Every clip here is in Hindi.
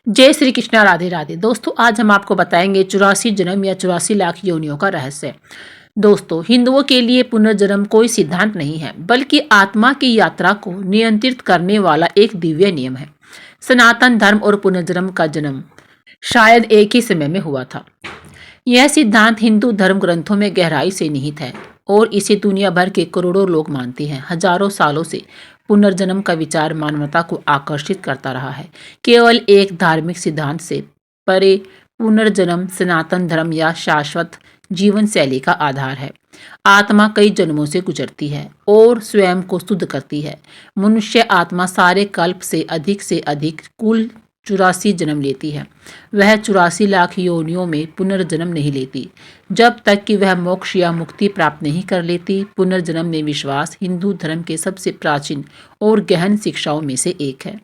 जय श्री कृष्णा, राधे राधे। दोस्तों, आज हम आपको बताएंगे 84 जन्म या 84 लाख योनियों का रहस्य। दोस्तों, हिंदुओं के लिए पुनर्जन्म कोई सिद्धांत नहीं है, बल्कि आत्मा की यात्रा को नियंत्रित करने वाला एक दिव्य नियम है। सनातन धर्म और पुनर्जन्म का जन्म शायद एक ही समय में हुआ था। यह सिद्धांत हिंदू धर्म ग्रंथों में गहराई से निहित है और इसे दुनिया भर के करोड़ों लोग मानते हैं। हजारों सालों से पुनर्जन्म का विचार मानवता को आकर्षित करता रहा है। केवल एक धार्मिक सिद्धांत से परे पुनर्जन्म सनातन धर्म या शाश्वत जीवन शैली का आधार है। आत्मा कई जन्मों से गुजरती है और स्वयं को शुद्ध करती है। मनुष्य आत्मा सारे कल्प से अधिक कुल 84 जन्म लेती है। वह 84 लाख योनियों में पुनर्जन्म नहीं लेती जब तक कि वह मोक्ष या मुक्ति प्राप्त नहीं कर लेती। पुनर्जन्म में विश्वास हिंदू धर्म के सबसे प्राचीन और गहन शिक्षाओं में से एक है।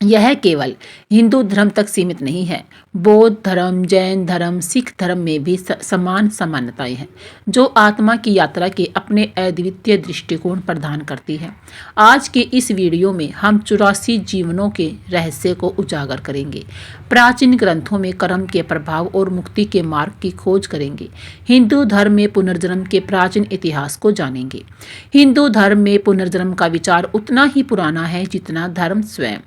यह केवल हिंदू धर्म तक सीमित नहीं है। बौद्ध धर्म, जैन धर्म, सिख धर्म में भी समान समानताएं हैं, जो आत्मा की यात्रा के अपने अद्वितीय दृष्टिकोण प्रदान करती है। आज के इस वीडियो में हम 84 जीवनों के रहस्य को उजागर करेंगे। प्राचीन ग्रंथों में कर्म के प्रभाव और मुक्ति के मार्ग की खोज करेंगे। हिंदू धर्म में पुनर्जन्म के प्राचीन इतिहास को जानेंगे। हिंदू धर्म में पुनर्जन्म का विचार उतना ही पुराना है जितना धर्म स्वयं,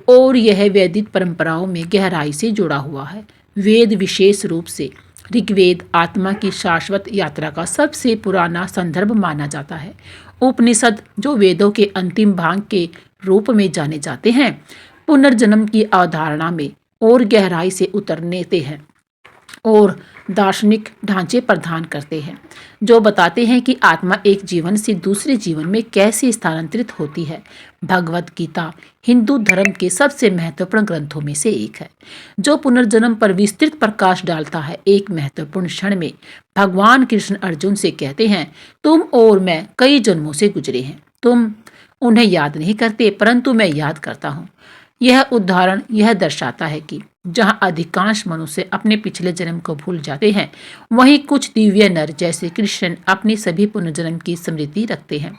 और यह वैदिक परंपराओं में गहराई से जुड़ा हुआ है। वेद, विशेष रूप से ऋग्वेद, आत्मा की शाश्वत यात्रा का सबसे पुराना संदर्भ माना जाता है। उपनिषद, जो वेदों के अंतिम भाग के रूप में जाने जाते हैं, पुनर्जन्म की अवधारणा में और गहराई से उतरते हैं और दार्शनिक ढांचे प्रदान करते हैं, जो बताते हैं कि आत्मा एक जीवन से दूसरे जीवन में कैसे स्थानांतरित होती है। भगवत गीता हिंदू धर्म के सबसे महत्वपूर्ण ग्रंथों में से एक है, जो पुनर्जन्म पर विस्तृत प्रकाश डालता है। एक महत्वपूर्ण क्षण में भगवान कृष्ण अर्जुन से कहते हैं, तुम और मैं कई जन्मों से गुजरे हैं। तुम उन्हें याद नहीं करते, परंतु मैं याद करता हूँ। यह उदाहरण यह दर्शाता है कि जहां अधिकांश मनुष्य अपने पिछले जन्म को भूल जाते हैं, वहीं कुछ दिव्य नर जैसे कृष्ण अपनी सभी पुनर्जन्म की स्मृति रखते हैं।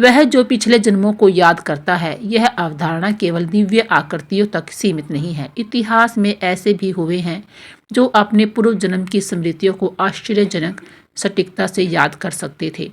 वह जो पिछले जन्मों को याद करता है, यह अवधारणा केवल दिव्य आकृतियों तक सीमित नहीं है। इतिहास में ऐसे भी हुए हैं जो अपने पूर्व जन्म की स्मृतियों को आश्चर्यजनक सटीकता से याद कर सकते थे।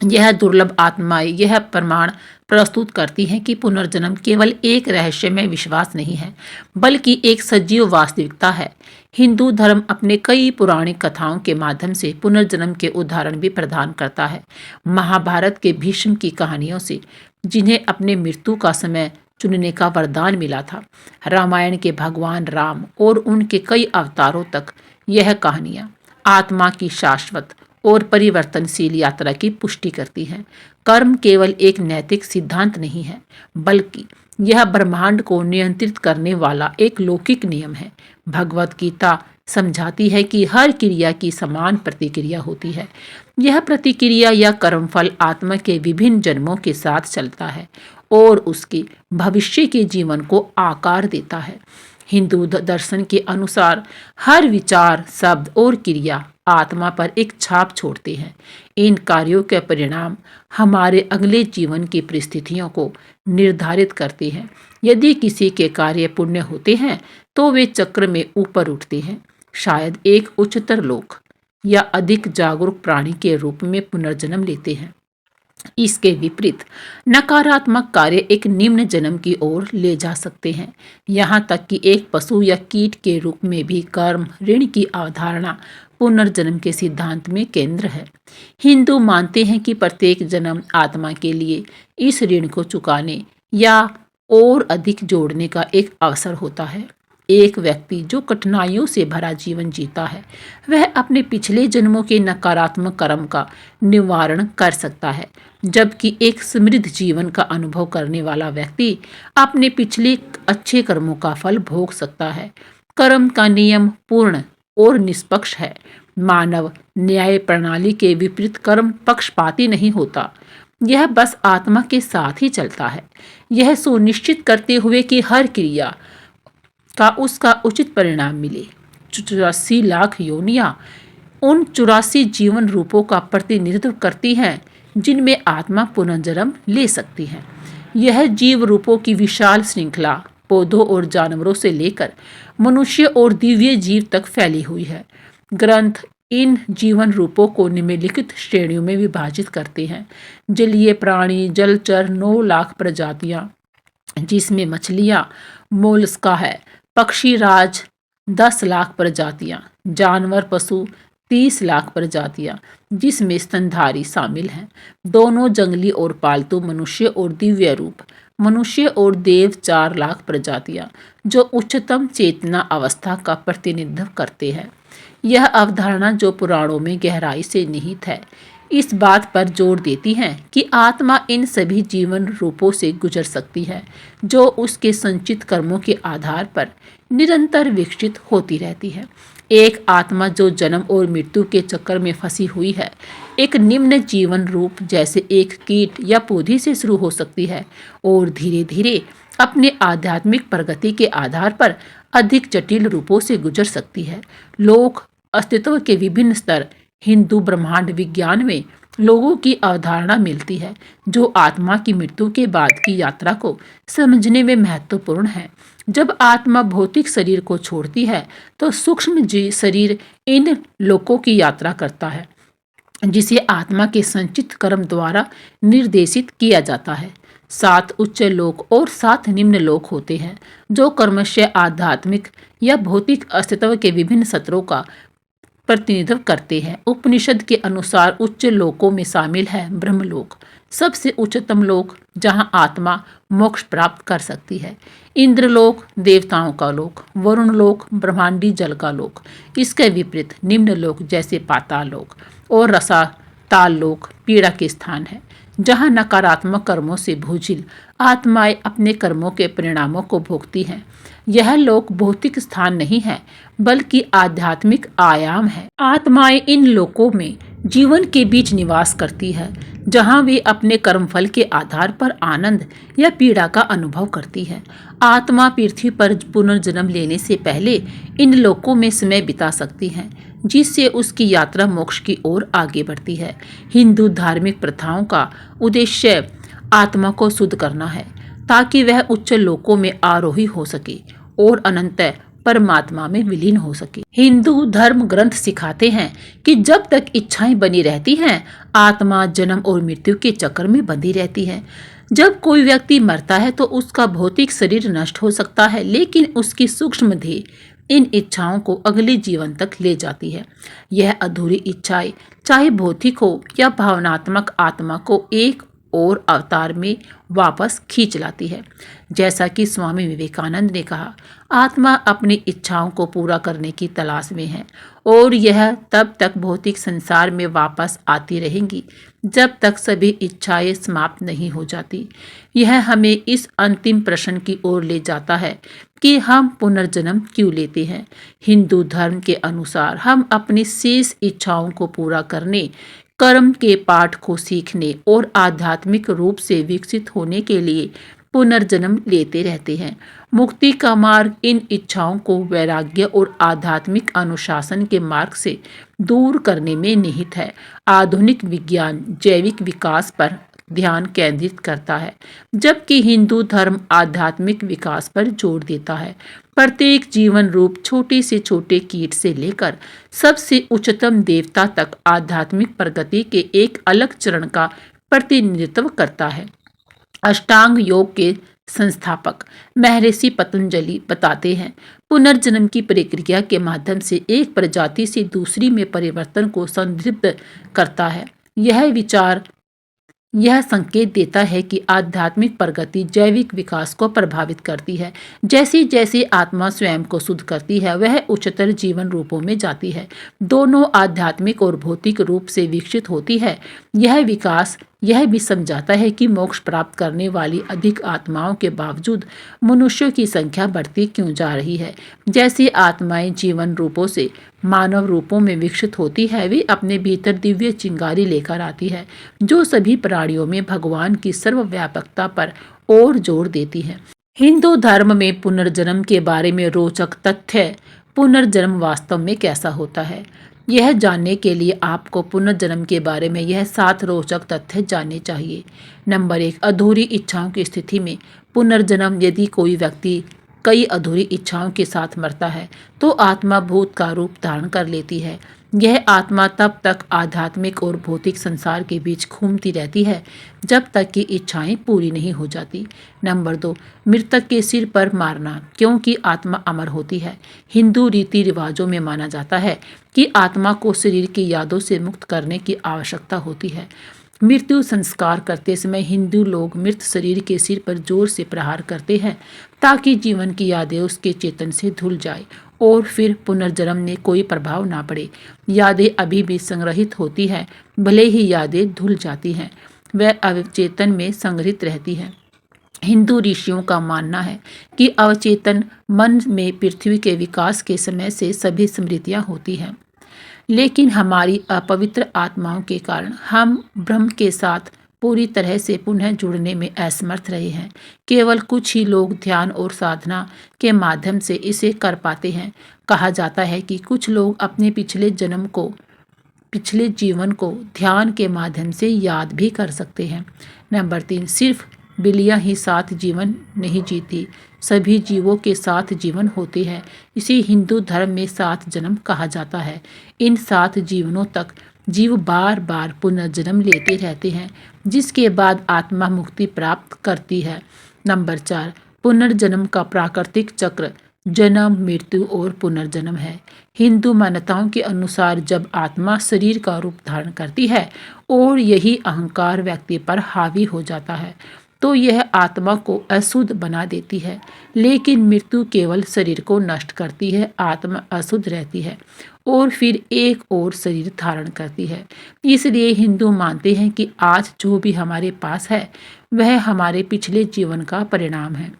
यह दुर्लभ आत्माएं यह प्रमाण प्रस्तुत करती हैं कि पुनर्जन्म केवल एक रहस्यमय विश्वास नहीं है, बल्कि एक सजीव वास्तविकता है। हिंदू धर्म अपने कई पौराणिक कथाओं के माध्यम से पुनर्जन्म के उदाहरण भी प्रदान करता है। महाभारत के भीष्म की कहानियों से, जिन्हें अपने मृत्यु का समय चुनने का वरदान मिला था, रामायण के भगवान राम और उनके कई अवतारों तक, यह कहानियाँ आत्मा की शाश्वत और परिवर्तनशील यात्रा की पुष्टि करती हैं। कर्म केवल एक नैतिक सिद्धांत नहीं है, बल्कि यह ब्रह्मांड को नियंत्रित करने वाला एक लौकिक नियम है। भगवत गीता समझाती है कि हर क्रिया की समान प्रतिक्रिया होती है। यह प्रतिक्रिया या कर्मफल आत्मा के विभिन्न जन्मों के साथ चलता है और उसके भविष्य के जीवन को आकार देता है। हिंदू दर्शन के अनुसार हर विचार, शब्द और क्रिया आत्मा पर एक छाप छोड़ते हैं। इन कार्यों के परिणाम हमारे अगले जीवन की परिस्थितियों को निर्धारित करते हैं। यदि किसी के कार्य पुण्य होते हैं, तो वे चक्र में ऊपर उठते हैं, शायद एक उच्चतर लोक या अधिक जागरूक प्राणी के रूप में पुनर्जन्म लेते हैं। इसके विपरीत नकारात्मक कार्य एक निम्न जन्म की ओर ले जा सकते हैं। यहाँ तक कि एक पशु या कीट के रूप में भी कर्म ऋण की अवधारणा पुनर्जन्म के सिद्धांत में केंद्र है। हिंदू मानते हैं कि प्रत्येक जन्म आत्मा के लिए इस ऋण को चुकाने या और अधिक जोड़ने का एक अवसर होता है। एक व्यक्ति जो कठिनाइयों से भरा जीवन जीता है, वह अपने पिछले जन्मों के नकारात्मक कर्म का निवारण कर सकता है, जबकि एक समृद्ध जीवन का अनुभव करने वाला व्यक्ति अपने पिछले अच्छे कर्मों का फल भोग सकता है। कर्म का नियम पूर्ण और निष्पक्ष है। मानव न्याय प्रणाली के विपरीत कर्म पक्षपाती नहीं होता। यह बस आत्मा के साथ ही चलता है, यह सुनिश्चित करते हुए कि हर क्रिया का उसका उचित परिणाम मिले। 84 लाख योनियां उन 84 जीवन रूपों का प्रतिनिधित्व करती हैं जिनमें आत्मा पुनर्जन्म ले सकती है। यह जीव रूपों की विशाल श्रृंखला पौधों और जानवरों से लेकर मनुष्य और दिव्य जीव तक फैली हुई है। ग्रंथ इन जीवन रूपों को निम्नलिखित श्रेणियों में विभाजित करते हैं। जलीय प्राणी, जलचर 9 लाख प्रजातियां, जिसमें मछलियां, मोलस्का है। पक्षी राज 10 लाख प्रजातियां, जानवर पशु 30 लाख प्रजातियां, जिसमें स्तनधारी शामिल हैं। दोनों जंगली और पालतू, मनुष्य और दिव्य रूप, मनुष्य और देव 4 लाख प्रजातियां, जो उच्चतम चेतना अवस्था का प्रतिनिधित्व करते हैं। यह अवधारणा, जो पुराणों में गहराई से निहित है, इस बात पर जोर देती है कि आत्मा इन सभी जीवन रूपों से गुजर सकती है, जो उसके संचित कर्मों के आधार पर निरंतर विकसित होती रहती है। एक आत्मा जो जन्म और मृत्यु के चक्कर में फंसी हुई है, एक निम्न जीवन रूप जैसे एक कीट या पौधे से शुरू हो सकती है और धीरे धीरे अपने आध्यात्मिक प्रगति के आधार पर अधिक जटिल रूपों से गुजर सकती है। लोक अस्तित्व के विभिन्न स्तर, हिंदू ब्रह्मांड विज्ञान में लोगों की अवधारणा मिलती है, जो आत्मा की मृत्यु के बाद की यात्रा को समझने में महत्वपूर्ण है। जब आत्मा भौतिक शरीर को छोड़ती है तो सूक्ष्म शरीर इन लोकों की यात्रा करता है, जिसे आत्मा के संचित कर्म द्वारा निर्देशित किया जाता है। 7 उच्च लोक और 7 निम्न लोक होते हैं, जो क्रमशः आध्यात्मिक या भौतिक अस्तित्व के विभिन्न स्तरों का प्रतिनिधित्व करते हैं। उपनिषद के अनुसार उच्च लोकों में शामिल है ब्रह्मलोक, सबसे उच्चतम लोक जहां आत्मा मोक्ष प्राप्त कर सकती है। इंद्रलोक देवताओं का लोक, वरुण लोक ब्रह्मांडी जल का लोक। इसके विपरीत निम्न लोक जैसे पाताल लोक और रसाताल लोक पीड़ा के स्थान है, जहां नकारात्मक कर्मों से भूजिल आत्माएं अपने कर्मों के परिणामों को भोगती हैं। यह लोक भौतिक स्थान नहीं है, बल्कि आध्यात्मिक आयाम है। आत्माएं इन लोकों में जीवन के बीच निवास करती है, जहां वे अपने कर्मफल के आधार पर आनंद या पीड़ा का अनुभव करती है। आत्मा पृथ्वी पर पुनर्जन्म लेने से पहले इन लोकों में समय बिता सकती है, जिससे उसकी यात्रा मोक्ष की ओर आगे बढ़ती है। हिंदू धार्मिक प्रथाओं का उद्देश्य आत्मा को शुद्ध करना है, ताकि वह उच्च लोकों में आरोही हो सके और अनंत परमात्मा में विलीन हो सके। हिंदू धर्म ग्रंथ सिखाते हैं कि जब तक इच्छाएं बनी रहती हैं, आत्मा जन्म और मृत्यु के चक्कर में बंधी रहती है। जब कोई व्यक्ति मरता है तो उसका भौतिक शरीर नष्ट हो सकता है, लेकिन उसकी सूक्ष्म देह इन इच्छाओं को अगले जीवन तक ले जाती है। यह अधूरी इच्छाएं, चाहे भौतिक हो या भावनात्मक, आत्मा को एक और अवतार में वापस खींच लाती है। जैसा कि स्वामी विवेकानंद ने कहा, आत्मा अपनी इच्छाओं को पूरा करने की तलाश में है और यह तब तक भौतिक संसार में वापस आती रहेंगी जब तक सभी इच्छाएं समाप्त नहीं हो जाती। यह हमें इस अंतिम प्रश्न की ओर ले जाता है कि हम पुनर्जन्म क्यों लेते हैं। हिंदू धर्म के अनुसार हम अपनी शेष इच्छाओं को पूरा करने, कर्म के पाठ को सीखने और आध्यात्मिक रूप से विकसित होने के लिए पुनर्जन्म लेते रहते हैं। मुक्ति का मार्ग इन इच्छाओं को वैराग्य और आध्यात्मिक अनुशासन के मार्ग से दूर करने में निहित है। आधुनिक विज्ञान जैविक विकास पर ध्यान केंद्रित करता है, जबकि हिंदू धर्म आध्यात्मिक विकास पर जोर देता है। प्रत्येक जीवन रूप छोटे से छोटे कीट से लेकर सबसे उच्चतम देवता तक आध्यात्मिक प्रगति के एक अलग चरण का प्रतिनिधित्व करता है। अष्टांग योग के संस्थापक महर्षि पतंजलि बताते हैं, पुनर्जन्म की प्रक्रिया के माध्यम से एक प्रजाति से दूसरी में परिवर्तन को संदर्भित करता है। यह संकेत देता है कि आध्यात्मिक प्रगति जैविक विकास को प्रभावित करती है। जैसे जैसे आत्मा स्वयं को शुद्ध करती है, वह उच्चतर जीवन रूपों में जाती है। दोनों आध्यात्मिक और भौतिक रूप से विकसित होती है। यह विकास यह भी समझाता है कि मोक्ष प्राप्त करने वाली अधिक आत्माओं के बावजूद मनुष्यों की संख्या बढ़ती क्यों जा रही है। जैसे आत्माएं जीवन रूपों से मानव रूपों में विकसित होती है, वे अपने भीतर दिव्य चिंगारी लेकर आती है, जो सभी प्राणियों में भगवान की सर्वव्यापकता पर और जोर देती है। हिंदू धर्म में पुनर्जन्म के बारे में रोचक तथ्य। पुनर्जन्म वास्तव में कैसा होता है, यह जानने के लिए आपको पुनर्जन्म के बारे में यह 7 रोचक तथ्य जानने चाहिए। नंबर 1, अधूरी इच्छाओं की स्थिति में पुनर्जन्म। यदि कोई व्यक्ति कई अधूरी इच्छाओं के साथ मरता है तो आत्मा भूत का रूप धारण कर लेती है। यह आत्मा तब तक आध्यात्मिक और भौतिक संसार के बीच घूमती रहती है जब तक कि इच्छाएं पूरी नहीं हो जाती। नंबर 2, मृतक के सिर पर मारना क्योंकि आत्मा अमर होती है। हिंदू रीति रिवाजों में माना जाता है कि आत्मा को शरीर की यादों से मुक्त करने की आवश्यकता होती है। मृत्यु संस्कार करते समय हिंदू लोग मृत शरीर के सिर पर जोर से प्रहार करते हैं ताकि जीवन की यादें उसके चेतन से धुल जाए और फिर पुनर्जन्म में कोई प्रभाव ना पड़े। यादें अभी भी संग्रहित होती हैं, भले ही यादें धुल जाती हैं, वह अवचेतन में संग्रहित रहती हैं। हिंदू ऋषियों का मानना है कि अवचेतन मन में पृथ्वी के विकास के समय से सभी स्मृतियां होती हैं, लेकिन हमारी अपवित्र आत्माओं के कारण हम ब्रह्म के साथ पूरी तरह से पुनः जुड़ने में असमर्थ रहे हैं। केवल कुछ ही लोग ध्यान और साधना के माध्यम से इसे कर पाते हैं। कहा जाता है कि कुछ लोग अपने पिछले जीवन को ध्यान के माध्यम से याद भी कर सकते हैं। नंबर 3, सिर्फ बिल्लियां ही साथ जीवन नहीं जीती, सभी जीवों के साथ जीवन होते हैं। इसे हिंदू धर्म में 7 जन्म कहा जाता है। इन 7 जीवनों तक जीव बार बार पुनर्जन्म लेते रहते हैं, जिसके बाद आत्मा मुक्ति प्राप्त करती है। नंबर 4, पुनर्जन्म का प्राकृतिक चक्र जन्म, मृत्यु और पुनर्जन्म है। हिंदू मान्यताओं के अनुसार जब आत्मा शरीर का रूप धारण करती है और यही अहंकार व्यक्ति पर हावी हो जाता है तो यह आत्मा को अशुद्ध बना देती है, लेकिन मृत्यु केवल शरीर को नष्ट करती है। आत्मा अशुद्ध रहती है और फिर एक और शरीर धारण करती है। इसलिए हिंदू मानते हैं कि आज जो भी हमारे पास है वह हमारे पिछले जीवन का परिणाम है।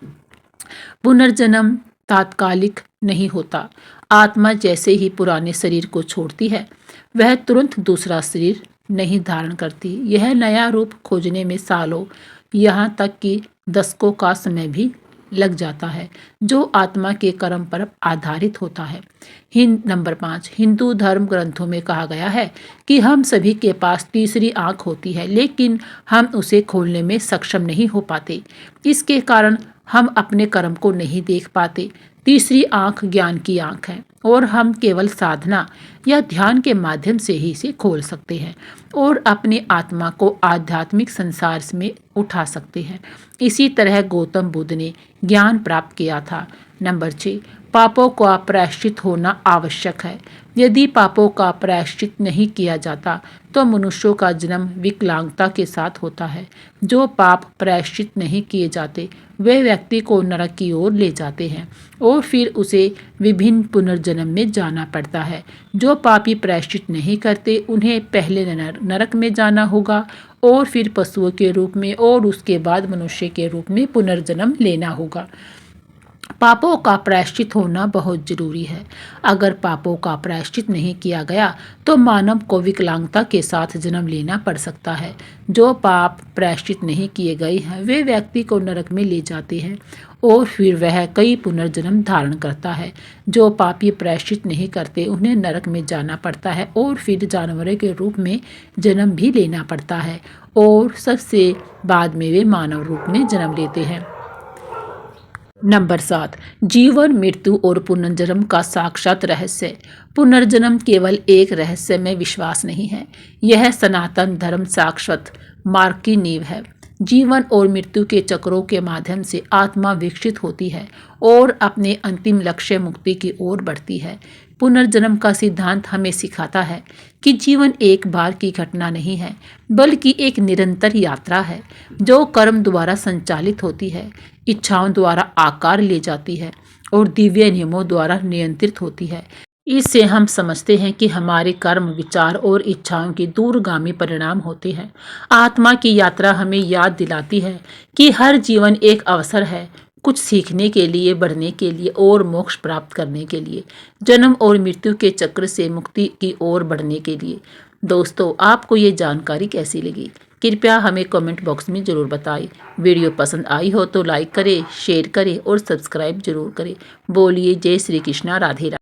पुनर्जन्म तात्कालिक नहीं होता। आत्मा जैसे ही पुराने शरीर को छोड़ती है वह तुरंत दूसरा शरीर नहीं धारण करती। यह नया रूप खोजने में सालों, यहाँ तक कि दशकों का समय भी लग जाता है, जो आत्मा के कर्म पर आधारित होता है। नंबर 5, हिंदू धर्म ग्रंथों में कहा गया है कि हम सभी के पास तीसरी आंख होती है, लेकिन हम उसे खोलने में सक्षम नहीं हो पाते। इसके कारण हम अपने कर्म को नहीं देख पाते। तीसरी आंख ज्ञान की आंख है और हम केवल साधना या ध्यान के माध्यम से ही इसे खोल सकते हैं और अपने आत्मा को आध्यात्मिक संसार में उठा सकते हैं। इसी तरह गौतम बुद्ध ने ज्ञान प्राप्त किया था। नंबर 6, पापों का प्रायश्चित होना आवश्यक है। यदि पापों का प्रायश्चित नहीं किया जाता तो मनुष्यों का जन्म विकलांगता के साथ होता है। जो पाप प्रायश्चित नहीं किए जाते वे व्यक्ति को नरक की ओर ले जाते हैं और फिर उसे विभिन्न पुनर्जन्म में जाना पड़ता है। जो पापी प्रायश्चित नहीं करते उन्हें पहले नरक में जाना होगा और फिर पशुओं के रूप में और उसके बाद मनुष्य के रूप में पुनर्जन्म लेना होगा। पापों का प्रायश्चित होना बहुत जरूरी है। अगर पापों का प्रायश्चित नहीं किया गया तो मानव को विकलांगता के साथ जन्म लेना पड़ सकता है। जो पाप प्रायश्चित नहीं किए गए हैं वे व्यक्ति को नरक में ले जाते हैं और फिर वह कई पुनर्जन्म धारण करता है। जो पापी प्रायश्चित नहीं करते उन्हें नरक में जाना पड़ता है और फिर जानवरों के रूप में जन्म भी लेना पड़ता है और सबसे बाद में वे मानव रूप में जन्म लेते हैं। नंबर 7, जीवन, मृत्यु और पुनर्जन्म का साक्षात रहस्य। पुनर्जन्म केवल एक रहस्य में विश्वास नहीं है, यह सनातन धर्म शाश्वत मार्ग की नींव है। जीवन और मृत्यु के चक्रों के माध्यम से आत्मा विकसित होती है और अपने अंतिम लक्ष्य मुक्ति की ओर बढ़ती है। पुनर्जन्म का सिद्धांत हमें सिखाता है कि जीवन एक बार की घटना नहीं है, बल्कि एक निरंतर यात्रा है जो कर्म द्वारा संचालित होती है, इच्छाओं द्वारा आकार ले जाती है और दिव्य नियमों द्वारा नियंत्रित होती है। इससे हम समझते हैं कि हमारे कर्म, विचार और इच्छाओं के दूरगामी परिणाम होते हैं। आत्मा की यात्रा हमें याद दिलाती है कि हर जीवन एक अवसर है, कुछ सीखने के लिए, बढ़ने के लिए और मोक्ष प्राप्त करने के लिए, जन्म और मृत्यु के चक्र से मुक्ति की ओर बढ़ने के लिए। दोस्तों, आपको ये जानकारी कैसी लगी? कृपया हमें कमेंट बॉक्स में ज़रूर बताएं। वीडियो पसंद आई हो तो लाइक करें, शेयर करें और सब्सक्राइब जरूर करें। बोलिए जय श्री कृष्णा, राधे राधे।